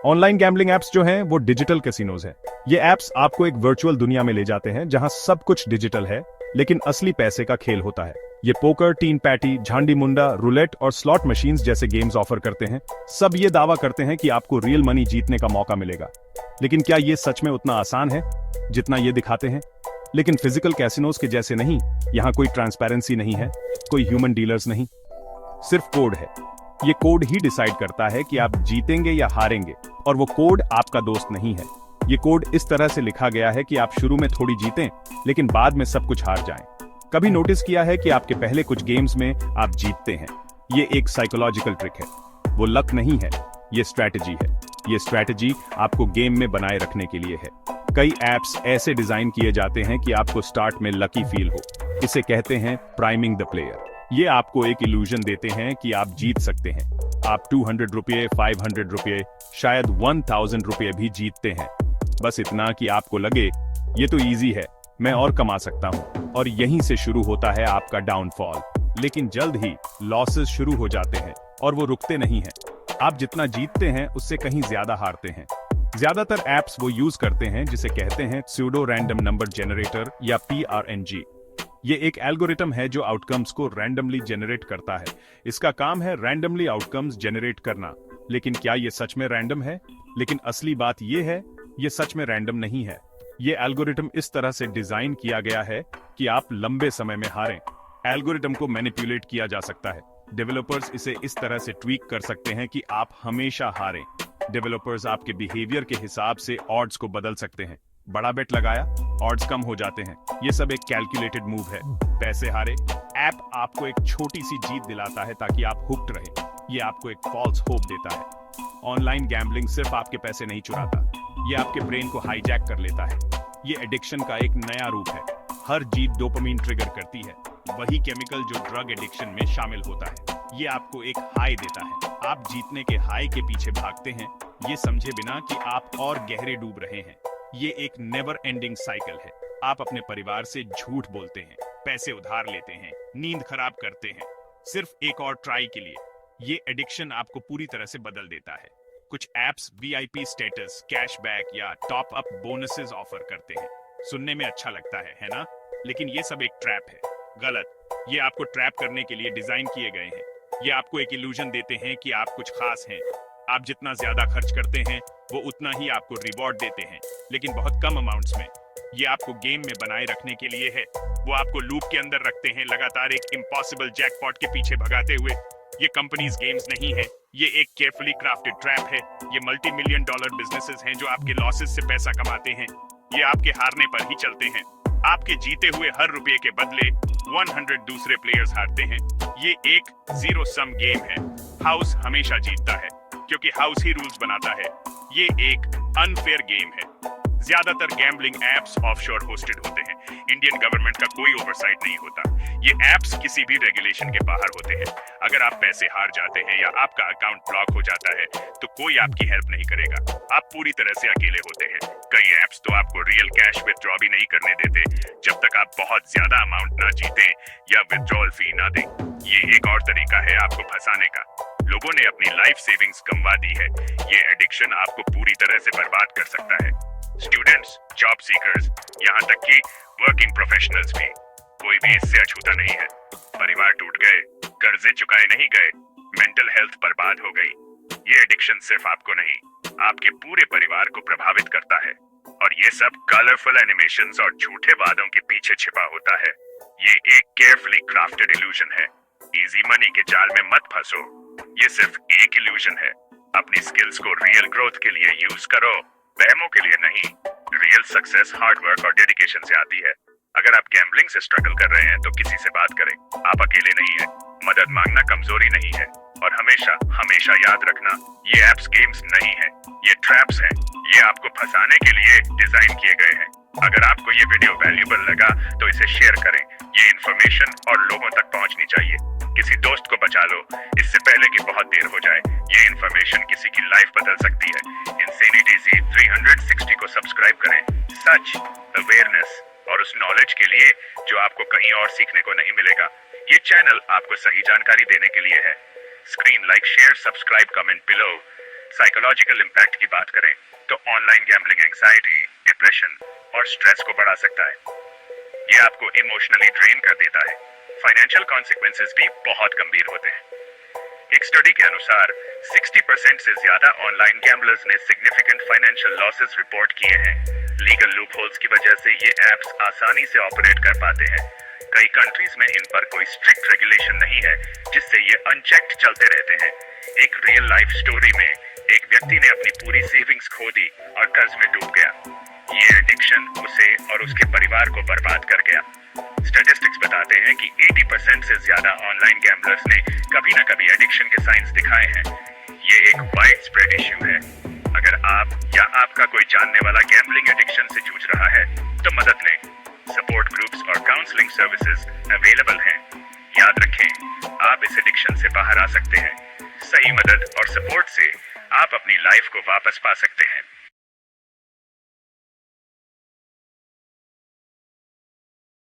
Online gambling apps जो हैं वो डिजिटल कैसीनोज हैं। ये एप्स आपको एक वर्चुअल दुनिया में ले जाते हैं जहां सब कुछ डिजिटल है, लेकिन असली पैसे का खेल होता है। ये पोकर, टीन पैटी, झांडी मुंडा, रूलेट और स्लॉट मशीन्स जैसे गेम्स ऑफर करते हैं। सब ये दावा करते हैं कि आपको रियल मनी जीतने का मौका मिलेगा, लेकिन क्या ये सच में उतना आसान है जितना ये दिखाते हैं? लेकिन फिजिकल कैसीनोज के जैसे नहीं। यहाँ कोई ट्रांसपेरेंसी नहीं है, कोई ह्यूमन डीलर्स नहीं, सिर्फ कोड है। ये कोड ही डिसाइड करता है कि आप जीतेंगे या हारेंगे, और वो कोड आपका दोस्त नहीं है। ये कोड इस तरह से लिखा गया है कि आप शुरू में थोड़ी जीतें, लेकिन बाद में सब कुछ हार जाएं। कभी नोटिस किया है कि आपके पहले कुछ गेम्स में आप जीतते हैं? ये एक साइकोलॉजिकल ट्रिक है। वो लक नहीं है, ये स्ट्रैटेजी है। ये स्ट्रैटेजी आपको गेम में बनाए रखने के लिए है। कई एप्स ऐसे डिजाइन किए जाते हैं कि आपको स्टार्ट में लकी फील हो। इसे कहते हैं प्राइमिंग द प्लेयर। ये आपको एक इल्यूजन देते हैं कि आप जीत सकते हैं। आप 200 रुपये, 500 रुपये, शायद 1000 रुपये भी जीतते हैं। बस इतना कि आपको लगे ये तो इजी है, मैं और कमा सकता हूं। और यहीं से शुरू होता है आपका डाउनफॉल। लेकिन जल्द ही लॉसेस शुरू हो जाते हैं, और वो रुकते नहीं हैं। आप जितना जीतते हैं उससे कहीं ज्यादा हारते हैं। ज्यादातर एप्स वो यूज करते हैं जिसे कहते हैं स्यूडो रैंडम नंबर जनरेटर या PRNG। ये एक एल्गोरिथम है जो आउटकम्स को रैंडमली जनरेट करता है। इसका काम है रैंडमली आउटकम्स जनरेट करना। लेकिन क्या ये सच में रैंडम है? लेकिन असली बात ये है, ये सच में रैंडम नहीं है। ये एल्गोरिथम इस तरह से डिजाइन किया गया है कि आप लंबे समय में हारें। एल्गोरिथम को मैनिपुलेट किया जा सकता है। डेवलपर्स इसे इस तरह से ट्वीक कर सकते हैं कि आप हमेशा हारें। डेवलपर्स आपके बिहेवियर के हिसाब से ऑड्स को बदल सकते हैं। बड़ा बेट लगाया, ऑड्स कम हो जाते हैं। ये सब एक कैलकुलेटेड मूव है। पैसे हारे, ऐप आपको एक छोटी सी जीत दिलाता है ताकि आप हुक्ड रहे। ये आपको एक फॉल्स होप देता है। ऑनलाइन गैम्बलिंग सिर्फ आपके पैसे नहीं चुराता, ये आपके ब्रेन को हाईजैक कर लेता है। ये एडिक्शन का एक नया रूप है। हर जीत डोपामिन ट्रिगर करती है, वही केमिकल जो ड्रग एडिक्शन में शामिल होता है। ये आपको एक हाई देता है। आप जीतने के हाई के पीछे भागते हैं, ये समझे बिना कि आप और गहरे डूब रहे हैं। ये एक नेवर एंडिंग साइकिल है। आप अपने परिवार से झूठ बोलते हैं, पैसे उधार लेते हैं, नींद खराब करते हैं, सिर्फ एक और ट्राई के लिए। ये एडिक्शन आपको पूरी तरह से बदल देता है। कुछ एप्स VIP स्टेटस, कैशबैक या टॉप अप बोनसेस ऑफर करते हैं। सुनने में अच्छा लगता है ना? लेकिन ये सब एक ट्रैप है। गलत। ये आपको ट्रैप करने के लिए डिजाइन किए गए हैं। ये आपको एक इल्यूजन देते हैं कि आप कुछ खास हैं। आप जितना ज्यादा खर्च करते हैं वो उतना ही आपको रिवॉर्ड देते हैं, लेकिन बहुत कम अमाउंट्स में। ये आपको गेम में बनाए रखने के लिए है। वो आपको लूप के अंदर रखते हैं, लगातार एक इम्पॉसिबल जैकपॉट के पीछे भगाते हुए। ये कंपनीज गेम्स नहीं है, ये एक केयरफुली क्राफ्टेड ट्रैप है। ये $multi-million बिजनेसेस हैं जो आपके लॉसेस से पैसा कमाते हैं। ये आपके हारने पर ही चलते हैं। आपके जीते हुए हर रुपये के बदले 100 दूसरे प्लेयर्स हारते हैं। ये एक जीरो सम गेम है। हाउस हमेशा जीतता है क्योंकि हाउस ही रूल्स बनाता है। ये एक अनफेयर गेम है। ज्यादातर गैम्बलिंग एप्स ऑफशोर होस्टेड होते हैं। इंडियन गवर्नमेंट का कोई ओवरसाइट नहीं होता। ये एप्स किसी भी रेगुलेशन के बाहर होते हैं। अगर आप पैसे हार जाते हैं या आपका अकाउंट ब्लॉक हो जाता है तो कोई आपकी हेल्प नहीं करेगा। आप पूरी तरह से अकेले होते हैं। कई एप्स तो आपको रियल कैश विथड्रॉ भी नहीं करने देते जब तक आप बहुत ज्यादा अमाउंट ना जीतें या विथड्रॉल फी ना दें। ये एक और तरीका है आपको फंसाने का। लोगों ने अपनी लाइफ सेविंग्स गंवा दी है। ये एडिक्शन आपको पूरी तरह से बर्बाद कर सकता है। स्टूडेंट्स, जॉब सीकर्स, यहाँ तक कि वर्किंग प्रोफेशनल्स भी, कोई भी इससे अछूता नहीं है। परिवार टूट गए, कर्जे चुकाए नहीं गए, मेंटल हेल्थ बर्बाद हो गई। ये एडिक्शन सिर्फ आपको नहीं, आपके पूरे परिवार को प्रभावित करता है। और ये सब कलरफुल एनिमेशंस और झूठे वादों के पीछे छिपा होता है। ये एक केयरफुली क्राफ्टेड इल्यूजन है। इजी मनी के जाल में मत फंसो। ये सिर्फ एक इल्यूजन है। अपनी स्किल्स को रियल ग्रोथ के लिए यूज करो, वहमों के लिए नहीं। रियल सक्सेस हार्ड वर्क और डेडिकेशन से आती है। अगर आप गैम्बलिंग से स्ट्रगल कर रहे हैं तो किसी से बात करें। आप अकेले नहीं हैं। मदद मांगना कमजोरी नहीं है। और हमेशा हमेशा याद रखना, ये एप्स गेम्स नहीं है, ये ट्रैप्स हैं। ये आपको फंसाने के लिए डिजाइन किए गए हैं। अगर आपको ये वीडियो वैल्यूएबल लगा तो इसे शेयर करें। ये इन्फॉर्मेशन और लोगों तक पहुंचनी चाहिए। किसी दोस्त को बचा लो इससे पहले कि बहुत देर हो जाए। ये इन्फॉर्मेशन किसी की लाइफ बदल सकती है। इंसेनिटी सी 360 को सब्सक्राइब करें। सच, अवेयरनेस और उस नॉलेज के लिए जो आपको कहीं और सीखने को नहीं मिलेगा। ये चैनल आपको सही जानकारी देने के लिए है। Screen like, share, subscribe, comment below. Psychological impact की बात करें तो ऑनलाइन गैम्बलिंग एंजाइटी, डिप्रेशन और स्ट्रेस को बढ़ा सकता है। ये आपको इमोशनली ड्रेन कर देता है। फाइनेंशियल कॉन्सिक्वेंसेस भी बहुत गंभीर होते हैं। एक स्टडी के अनुसार 60% से ज्यादा ऑनलाइन गैम्बलर्स ने सिग्निफिकेंट फाइनेंशियल लॉसेस रिपोर्ट किए हैं। लीगल लूपहोल्स की वजह से ये एप्स आसानी से ऑपरेट कर पाते हैं। कई कंट्रीज में इन पर कोई स्ट्रिक्ट रेगुलेशन नहीं है, जिससे ये अनचेक्ड चलते रहते हैं। एक रियल लाइफ स्टोरी में एक व्यक्ति ने अपनी पूरी सेविंग्स खो दी और कर्ज में डूब गया। ये एडिक्शन उसे और उसके परिवार को बर्बाद कर गया। स्टैटिस्टिक्स बताते हैं कि 80% से ज्यादा ऑनलाइन गैम्बलर्स ने कभी न कभी एडिक्शन के साइंस दिखाए हैं। ये एक वाइड स्प्रेड इश्यू है। अगर आप या आपका कोई जानने वाला गैम्बलिंग एडिक्शन से जूझ रहा है तो मदद लें। सपोर्ट ग्रुप्स और काउंसलिंग सर्विसेज अवेलेबल हैं। याद रखें, आप इस एडिक्शन से बाहर आ सकते हैं। सही मदद और सपोर्ट से आप अपनी लाइफ को वापस पा सकते हैं।